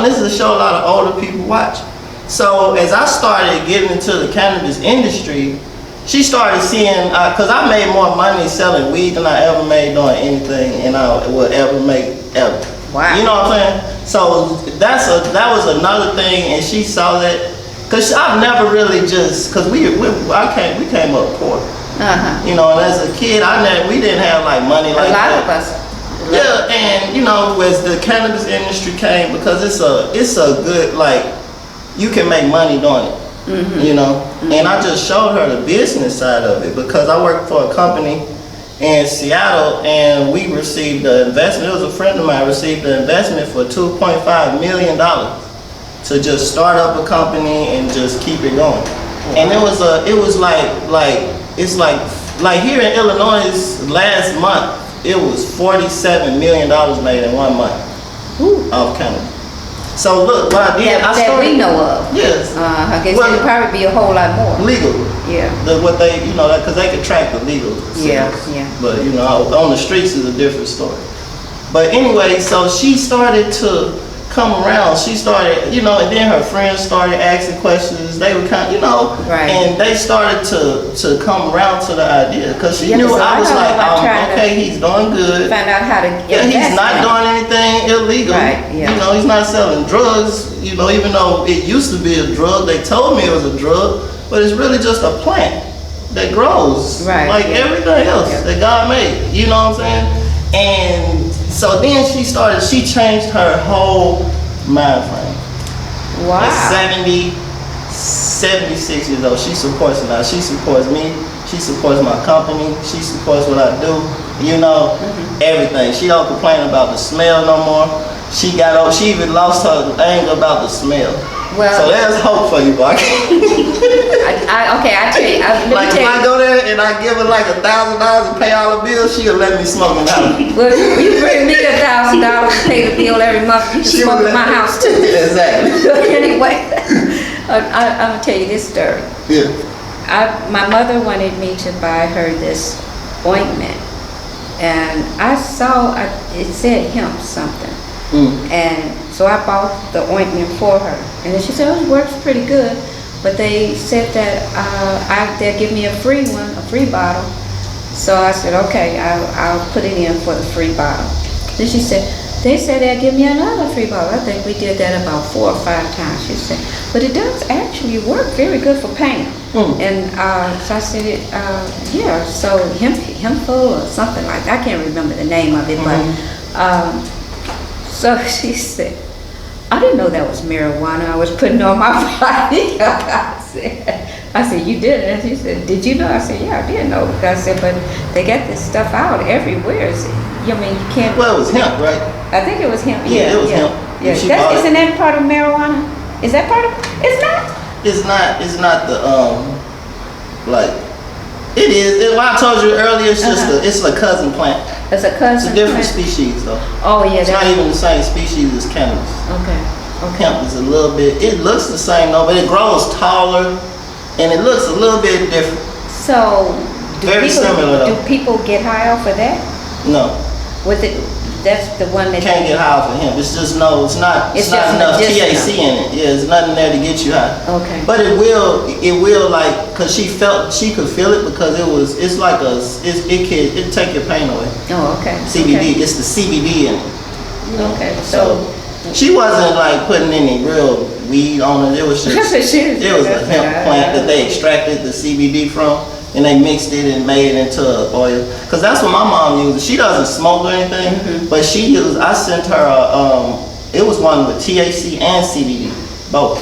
Speaker 3: this is a show a lot of older people watch. So as I started getting into the cannabis industry, she started seeing, because I made more money selling weed than I ever made doing anything, and I would ever make ever.
Speaker 2: Wow.
Speaker 3: You know what I'm saying? So that was another thing, and she saw that, cause I've never really because we came up poor. And as a kid, we didn't have like money like that.
Speaker 2: A lot of us.
Speaker 3: Yeah, and as the cannabis industry came, because it's a good, like, you can make money doing it. And I just showed her the business side of it, because I worked for a company in Seattle, and we received an investment. It was a friend of mine received an investment for $2.5 million to just start up a company and just keep it going. And it was like here in Illinois last month, it was $47 million made in 1 month off cannabis. So look, what I did,
Speaker 2: that we know of.
Speaker 3: Yes.
Speaker 2: I guess it'd probably be a whole lot more.
Speaker 3: Legal.
Speaker 2: Yeah.
Speaker 3: What they, because they can track the legal sales.
Speaker 2: Yeah.
Speaker 3: But on the streets is a different story. But anyway, so she started to come around. She started, you know, and then her friends started asking questions. They were kind, you know,
Speaker 2: Right.
Speaker 3: and they started to come around to the idea because she
Speaker 2: Yeah,
Speaker 3: knew
Speaker 2: so
Speaker 3: I was
Speaker 2: know
Speaker 3: like,
Speaker 2: about trying to
Speaker 3: okay, he's doing good.
Speaker 2: Find out how to
Speaker 3: Yeah, he's
Speaker 2: invest
Speaker 3: not
Speaker 2: in it.
Speaker 3: doing anything illegal.
Speaker 2: Right, yeah.
Speaker 3: You know, he's not selling drugs. You know, even though it used to be a drug, they told me it was a drug, but it's really just a plant that grows,
Speaker 2: Right,
Speaker 3: like
Speaker 2: yeah.
Speaker 3: everything else
Speaker 2: Yeah.
Speaker 3: that God made. You know what I'm saying? And so then she changed her whole mind frame.
Speaker 2: Wow.
Speaker 3: At 76 years old, she supports it now. She supports me. She supports my company. She supports what I do. You know, everything. She don't complain about the smell no more. She even lost her anger about the smell.
Speaker 2: Well-
Speaker 3: so there's hope for you, Markie.
Speaker 2: Okay, I tell you, let
Speaker 3: Like
Speaker 2: me
Speaker 3: if I
Speaker 2: tell you.
Speaker 3: go there and I give her like $1,000 and pay all the bills, she'll let me smoke in the house.
Speaker 2: Well, you bring me $1,000 to pay the bill every month. You can
Speaker 3: She
Speaker 2: smoke
Speaker 3: will
Speaker 2: in my
Speaker 3: let-
Speaker 2: house too.
Speaker 3: Exactly.
Speaker 2: Anyway, I'm gonna tell you this story.
Speaker 3: Yeah.
Speaker 2: My mother wanted me to buy her this ointment, and I saw it said hemp something, and so I bought the ointment for her. And then she said, "Oh, it works pretty good," but they said that they'll give me a free bottle. So I said, "Okay, I'll put it in for the free bottle." Then she said, "They said they'll give me another free bottle." I think we did that about 4 or 5 times. She said, "But it does actually work very good for pain." And so I said, "Yeah." So hempful or something like that. I can't remember the name of it, but so she said, "I didn't know that was marijuana I was putting on my body." I said, "You did?" And she said, "Did you know?" I said, "Yeah, I did know." I said, "But they got this stuff out everywhere. I mean, you can't."
Speaker 3: Well, it was hemp, right?
Speaker 2: I think it was hemp.
Speaker 3: Yeah, it was hemp.
Speaker 2: Yeah,
Speaker 3: She bought it.
Speaker 2: isn't that part of marijuana? Is that part of? It's not.
Speaker 3: It's not the like it is. When I told you earlier, it's just it's a cousin plant.
Speaker 2: It's a cousin.
Speaker 3: It's a different
Speaker 2: plant?
Speaker 3: species though.
Speaker 2: Oh yeah,
Speaker 3: It's not even the same species as cannabis.
Speaker 2: Okay.
Speaker 3: Hemp is a little bit. It looks the same though, but it grows taller, and it looks a little bit different.
Speaker 2: So,
Speaker 3: Very similar, though.
Speaker 2: do people get high off of that?
Speaker 3: No,
Speaker 2: With it, that's the one that
Speaker 3: can't get high off of hemp. It's just no. It's not.
Speaker 2: It's
Speaker 3: It's not
Speaker 2: just
Speaker 3: enough
Speaker 2: medicinal.
Speaker 3: THC in it. Yeah, there's nothing there to get you high.
Speaker 2: Okay.
Speaker 3: But it will like, cause she could feel it because it's like it take your pain away.
Speaker 2: Oh, okay.
Speaker 3: CBD,
Speaker 2: Okay.
Speaker 3: it's the CBD in it. You know?
Speaker 2: Okay,
Speaker 3: So she wasn't like putting any real weed on it. It was just it was a hemp plant that they extracted the CBD from and they mixed it and made it into oil. Cause that's what my mom uses. She doesn't smoke or anything, but I sent her it was one with THC and CBD, both.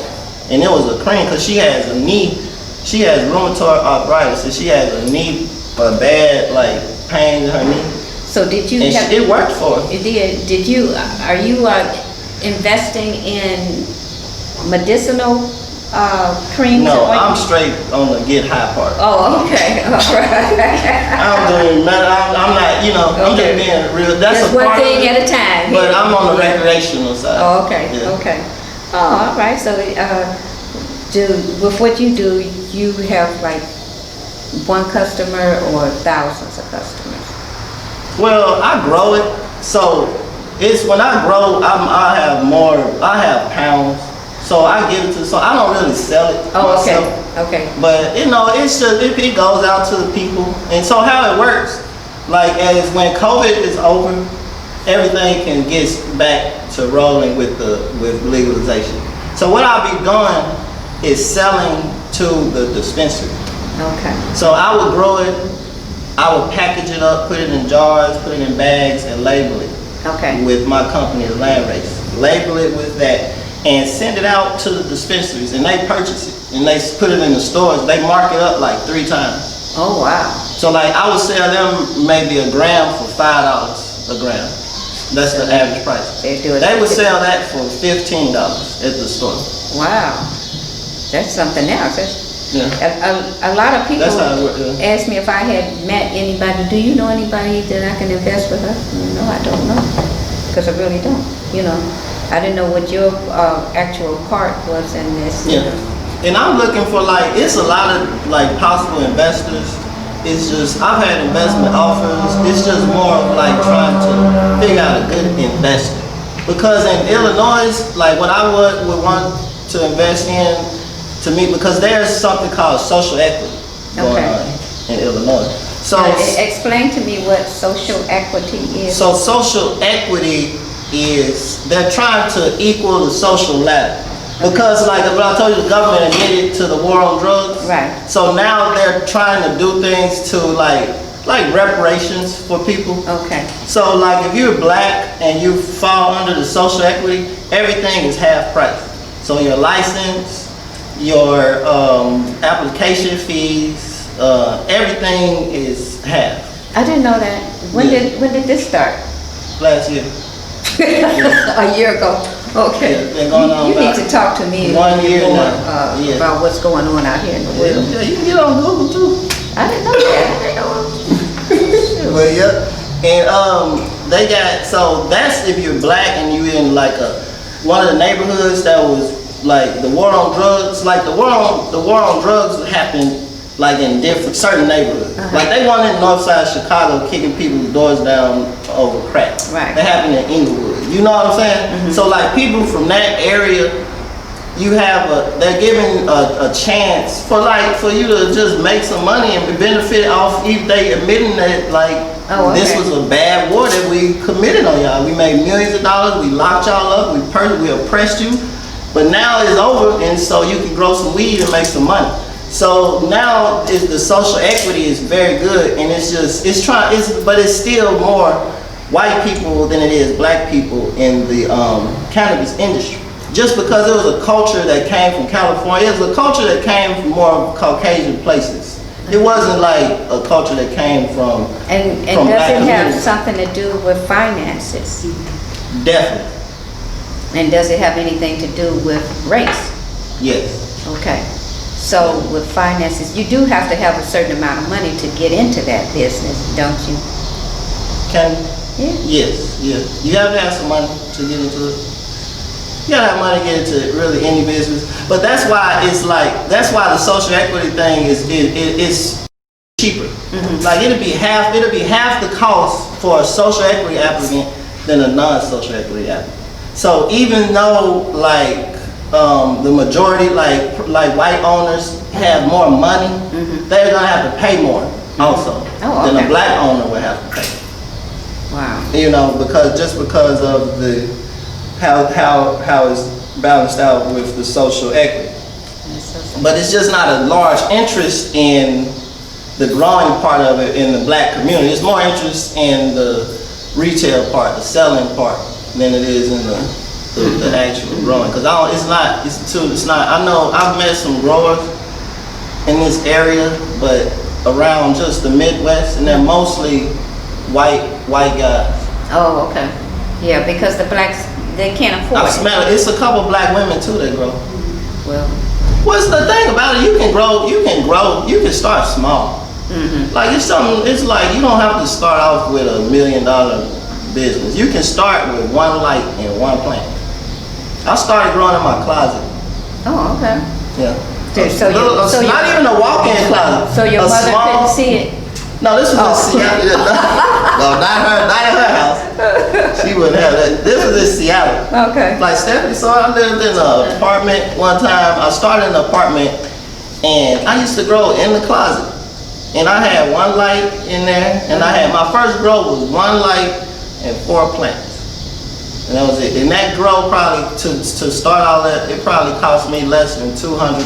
Speaker 3: And it was a cream cause she has rheumatoid arthritis and she has a bad like pain in her knee.
Speaker 2: So did you
Speaker 3: And
Speaker 2: have?
Speaker 3: it worked for her.
Speaker 2: It did. Did you? Are you investing in medicinal creams?
Speaker 3: No,
Speaker 2: and
Speaker 3: I'm
Speaker 2: ointments?
Speaker 3: straight on the get high part.
Speaker 2: Oh, okay. All right.
Speaker 3: I'm doing nothing. I'm not, you know, I'm just
Speaker 2: Okay.
Speaker 3: being real. That's
Speaker 2: Just
Speaker 3: a
Speaker 2: one
Speaker 3: part of
Speaker 2: thing
Speaker 3: it,
Speaker 2: at a time.
Speaker 3: but I'm on the recreational side.
Speaker 2: Oh, okay.
Speaker 3: Yeah.
Speaker 2: Okay. Oh, all right. So, with what you do, you have like one customer or thousands of customers?
Speaker 3: Well, I grow it, so it's when I grow, I have pounds, so I give it to. So I don't really sell it
Speaker 2: Oh, okay.
Speaker 3: myself.
Speaker 2: Okay.
Speaker 3: But you know, it's just it goes out to the people, and so how it works, like as when COVID is over, everything can get back to rolling with legalization. So what I'll be doing is selling to the dispensary.
Speaker 2: Okay.
Speaker 3: So I would grow it, I would package it up, put it in jars, put it in bags, and label it
Speaker 2: Okay.
Speaker 3: with my company, Land Race. Label it with that, and send it out to the dispensaries, and they purchase it, and they put it in the stores. They mark it up like 3 times.
Speaker 2: Oh, wow.
Speaker 3: So like I would sell them maybe a gram for $5 a gram. That's the average price.
Speaker 2: They do it.
Speaker 3: They would sell that for $15 at the store.
Speaker 2: Wow. That's something else.
Speaker 3: Yeah.
Speaker 2: A lot of people
Speaker 3: That's how it works, yeah.
Speaker 2: ask me if I had met anybody. Do you know anybody that I can invest with us? No, I don't know, because I really don't. You know, I didn't know what your actual part was in this. You
Speaker 3: Yeah.
Speaker 2: know.
Speaker 3: And I'm looking for like, it's a lot of like possible investors. It's just, I've had investment offers. It's just more of like trying to figure out a good investor. Because in Illinois, like what I would want to invest in, to me, because there's something called social equity going
Speaker 2: Okay.
Speaker 3: on in Illinois. So,
Speaker 2: Explain to me what social equity is.
Speaker 3: so social equity is they're trying to equal the social ladder. Because like what I told you, the government admitted to the war on drugs.
Speaker 2: Right.
Speaker 3: So now they're trying to do things to like reparations for people.
Speaker 2: Okay.
Speaker 3: So like if you're black and you fall under the social equity, everything is half price. So your license, your application fees, everything is half.
Speaker 2: I didn't know that. When did this start?
Speaker 3: Last year.
Speaker 2: A year ago. Okay.
Speaker 3: Yeah, been going on
Speaker 2: You need
Speaker 3: about
Speaker 2: to talk to me
Speaker 3: 1 year
Speaker 2: more,
Speaker 3: now. Yeah.
Speaker 2: about what's going on out here in the world.
Speaker 3: Yeah, you can get on Google too.
Speaker 2: I didn't know that. I didn't know.
Speaker 3: Well, yeah, and they got, so that's if you're black and you in like one of the neighborhoods that was like the war on drugs. Like the war on drugs happened like in certain neighborhoods. Like they wanted in Northside Chicago kicking people's doors down over crack.
Speaker 2: Right.
Speaker 3: That happened in Inglewood. You know what I'm saying? So like people from that area, you have they're giving a chance for you to just make some money and benefit off if they admitting that this was a bad war that we committed on y'all. We made millions of dollars, we locked y'all up, we oppressed you, but now it's over and so you can grow some weed and make some money. So now the social equity is very good and but it's still more white people than it is black people in the cannabis industry. Just because it was a culture that came from California, it was a culture that came from more Caucasian places. It wasn't like a culture that came from
Speaker 2: And
Speaker 3: from
Speaker 2: does
Speaker 3: black
Speaker 2: it have
Speaker 3: communities.
Speaker 2: something to do with finances?
Speaker 3: Definitely,
Speaker 2: And does it have anything to do with race?
Speaker 3: yes.
Speaker 2: Okay. So with finances, you do have to have a certain amount of money to get into that business, don't you? Yeah.
Speaker 3: Yes. You have to have some money to get into it. You gotta have money to get into really any business. But that's why that's why the social equity thing is cheaper. Like it'll be half the cost for a social equity applicant than a non-social equity applicant. So even though the majority like white owners have more money, they're gonna have to pay more also than a black owner would have to pay.
Speaker 2: Wow.
Speaker 3: You know, because of the how it's balanced out with the social equity. But it's just not a large interest in the growing part of it in the black community. It's more interest in the retail part, the selling part, than it is in the actual growing. Because I know I've met some growers in this area, but around just the Midwest, and they're mostly white guys.
Speaker 2: Oh, okay. Yeah, because the blacks, they can't afford
Speaker 3: I've
Speaker 2: it.
Speaker 3: smelled it. It's a couple black women too that grow.
Speaker 2: Well,
Speaker 3: What's the thing about it? You can start small. Like it's like you don't have to start off with $1 million business. You can start with one light and one plant. I started growing in my closet.
Speaker 2: oh, okay.
Speaker 3: Yeah.
Speaker 2: Not
Speaker 3: even a walk-in closet.
Speaker 2: So your mother couldn't see it?
Speaker 3: No, this was in Seattle. No, not in her house. She wouldn't have that. This was in Seattle.
Speaker 2: Okay.
Speaker 3: Like Stephanie, so I lived in an apartment one time. I started in an apartment and I used to grow in the closet. And I had one light in there and my first grow was one light and 4 plants. And that was it. And that grow probably, to start all that, it probably cost me less than $200.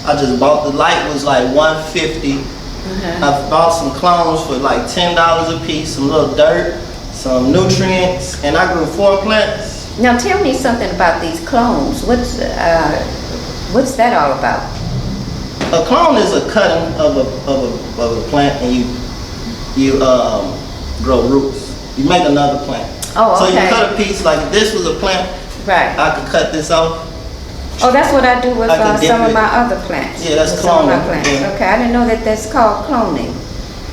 Speaker 3: I just bought, the light was like $150. I bought some clones for like $10 a piece, some little dirt, some nutrients, and I grew 4 plants.
Speaker 2: Now tell me something about these clones. What's that all about?
Speaker 3: A clone is a cutting of a plant, and you grow roots. You make another plant.
Speaker 2: Oh,
Speaker 3: So
Speaker 2: okay.
Speaker 3: you cut a piece, like if this was a plant,
Speaker 2: Right.
Speaker 3: I could cut this off.
Speaker 2: Oh, that's what I do with
Speaker 3: I can dip
Speaker 2: some of
Speaker 3: it.
Speaker 2: my other plants.
Speaker 3: Yeah, that's
Speaker 2: With some of my
Speaker 3: cloning,
Speaker 2: plants.
Speaker 3: yeah.
Speaker 2: Okay, I didn't know that that's called cloning.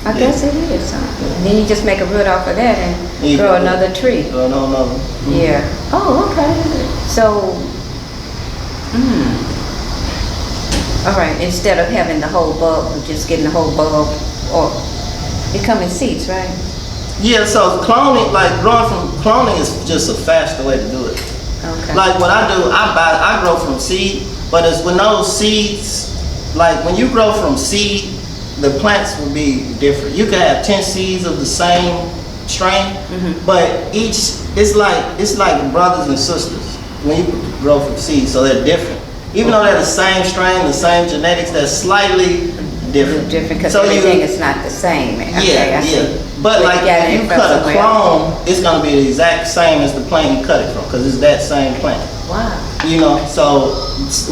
Speaker 2: I guess it is something. Then you just make a root off of that and
Speaker 3: You
Speaker 2: grow
Speaker 3: grow
Speaker 2: another tree.
Speaker 3: No.
Speaker 2: Yeah. Oh, okay. So, all right. Instead of having the whole bulb, just getting the whole bulb, or it come in seeds, right?
Speaker 3: Yeah, so cloning, like growing from cloning is just a faster way to do it.
Speaker 2: Okay.
Speaker 3: Like what I do, I grow from seed, but it's when those seeds, like when you grow from seed, the plants will be different. You can have 10 seeds of the same strain, but it's like brothers and sisters when you grow from seed, so they're different. Even though they're the same strain, the same genetics, they're slightly different.
Speaker 2: Different because
Speaker 3: So
Speaker 2: everything is not the same. Okay, I see.
Speaker 3: But
Speaker 2: But
Speaker 3: like
Speaker 2: you got
Speaker 3: if
Speaker 2: it
Speaker 3: you
Speaker 2: from
Speaker 3: cut a
Speaker 2: somewhere else.
Speaker 3: clone, it's gonna be the exact same as the plant you cut it from, because it's that same plant.
Speaker 2: Wow.
Speaker 3: You know, so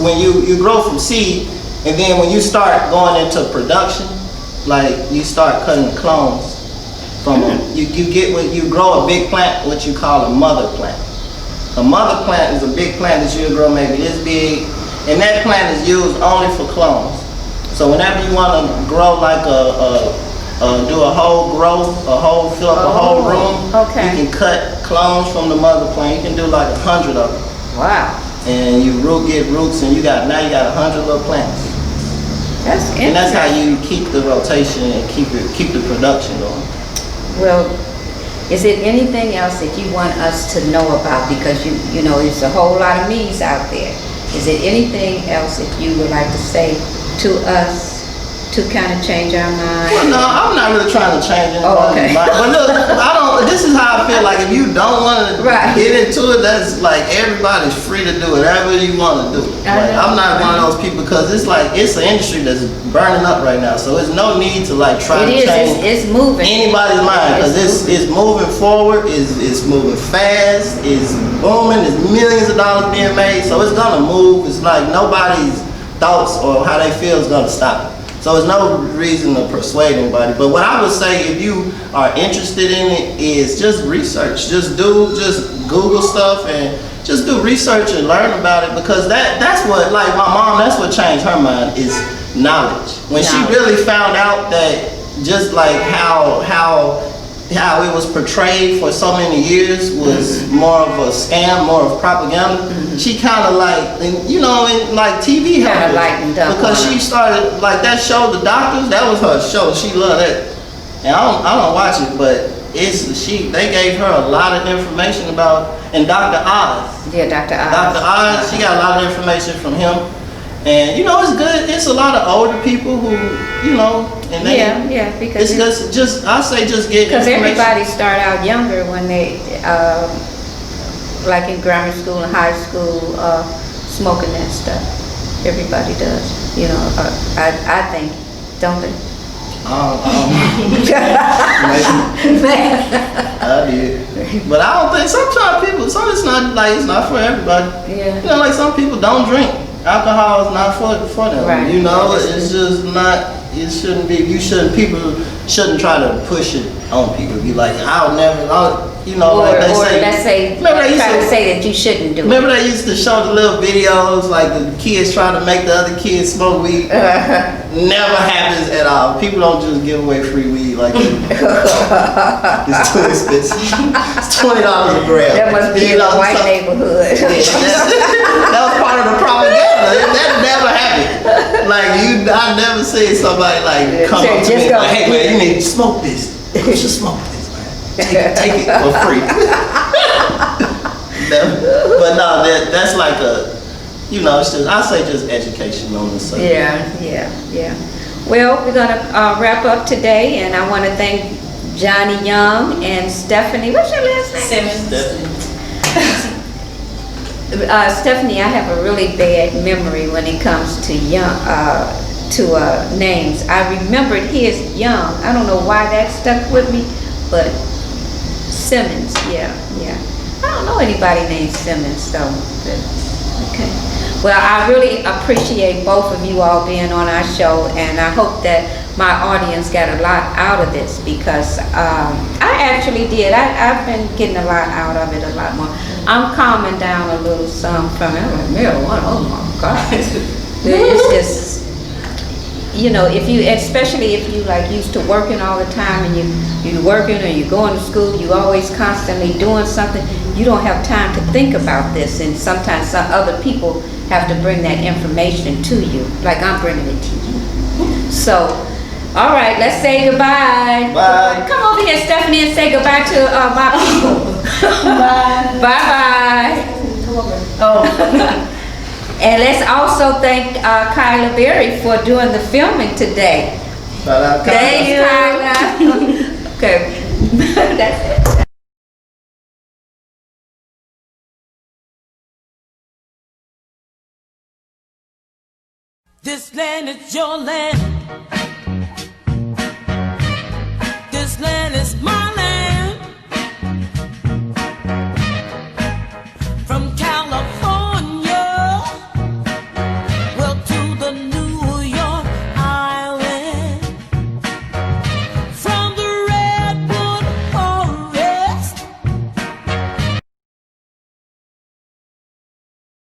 Speaker 3: when you grow from seed, and then when you start going into production, like you start cutting the clones from them. You grow a big plant, what you call a mother plant. A mother plant is a big plant that you'll grow maybe this big, and that plant is used only for clones. So whenever you want to grow like do a whole growth, fill up a whole room,
Speaker 2: okay.
Speaker 3: you can cut clones from the mother plant. You can do like 100 of them.
Speaker 2: Wow.
Speaker 3: And you get roots, and now you got 100 little plants.
Speaker 2: That's interesting.
Speaker 3: And that's how you keep the rotation and keep the production going.
Speaker 2: Well, is it anything else that you want us to know about? Because you know, there's a whole lot of me's out there. Is it anything else that you would like to say to us to kind of change our mind?
Speaker 3: Well, no, I'm not really trying to change anybody's
Speaker 2: okay.
Speaker 3: mind. But look, this is how I feel. Like if you don't want to get into it, that's like everybody's free to do whatever you want to do. Like, I'm not one of those people, because it's an industry that's burning up right now. So there's no need to like try to change
Speaker 2: it's moving.
Speaker 3: anybody's mind, because it's moving forward. It's moving fast. It's booming. There's millions of dollars being made. So it's gonna move. It's like nobody's thoughts or how they feel is gonna stop it. So there's no reason to persuade anybody. But what I would say, if you are interested in it, is just research. Just Google stuff and just do research and learn about it, because that's what, like my mom, that's what changed her mind, is knowledge. When she really found out that just like how it was portrayed for so many years was more of a scam, more of propaganda, she kind of like, and like TV helped
Speaker 2: lightened up,
Speaker 3: because she started, like that show, The Doctors, that was her show. She loved it. And I don't watch it, but they gave her a lot of information about, and Dr. Oz.
Speaker 2: Yeah, Dr. Oz.
Speaker 3: Dr. Oz, she got a lot of information from him. And it's good. It's a lot of older people who, and they.
Speaker 2: Yeah, because
Speaker 3: it's just I say just get information.
Speaker 2: Because everybody start out younger when they, like in grammar school and high school, smoking that stuff. Everybody does. I think, don't they?
Speaker 3: I did, but I don't think sometimes people. It's not for everybody.
Speaker 2: Yeah.
Speaker 3: Like some people don't drink. Alcohol is not for them.
Speaker 2: Right.
Speaker 3: It's just not. It shouldn't be. People shouldn't try to push it on people. Be like, I'll never.
Speaker 2: Let's say try to say that you shouldn't do it.
Speaker 3: Remember they used to show the little videos, like the kids trying to make the other kids smoke weed. Never happens at all. People don't just give away free weed like that. It's too expensive. It's $20 a gram.
Speaker 2: That must be in a white neighborhood.
Speaker 3: That was part of the propaganda. That never happened. Like I never seen somebody like come up to me like, hey man, you need to smoke this. You should smoke this, man. Take it for free. But no, that's like it's just, I say just education on the subject.
Speaker 2: Yeah. Well, we're gonna wrap up today, and I want to thank Johnnie Young and Stephanie. What's your last name?
Speaker 4: Simmons.
Speaker 2: Stephanie, I have a really bad memory when it comes to names. I remembered his Young. I don't know why that stuck with me, but Simmons, yeah. I don't know anybody named Simmons though. Okay. Well, I really appreciate both of you all being on our show, and I hope that my audience got a lot out of this, because I actually did. I've been getting a lot out of it, a lot more. I'm calming down a little some from it. I'm like, marijuana, oh my God. It's just, especially if you like used to working all the time, and you're working or you're going to school, you always constantly doing something, you don't have time to think about this, and sometimes some other people have to bring that information to you, like I'm bringing it to you. So All right, let's say goodbye.
Speaker 3: Bye.
Speaker 2: Come over here, Stephanie, and say goodbye to my people.
Speaker 4: Bye.
Speaker 2: Bye-bye.
Speaker 4: Come over.
Speaker 2: Oh. And let's also thank Kyla Berry for doing the filming today.
Speaker 3: Shout out, Kyla.
Speaker 2: Thanks, Kyla. Okay, that's it.
Speaker 1: This land is your land.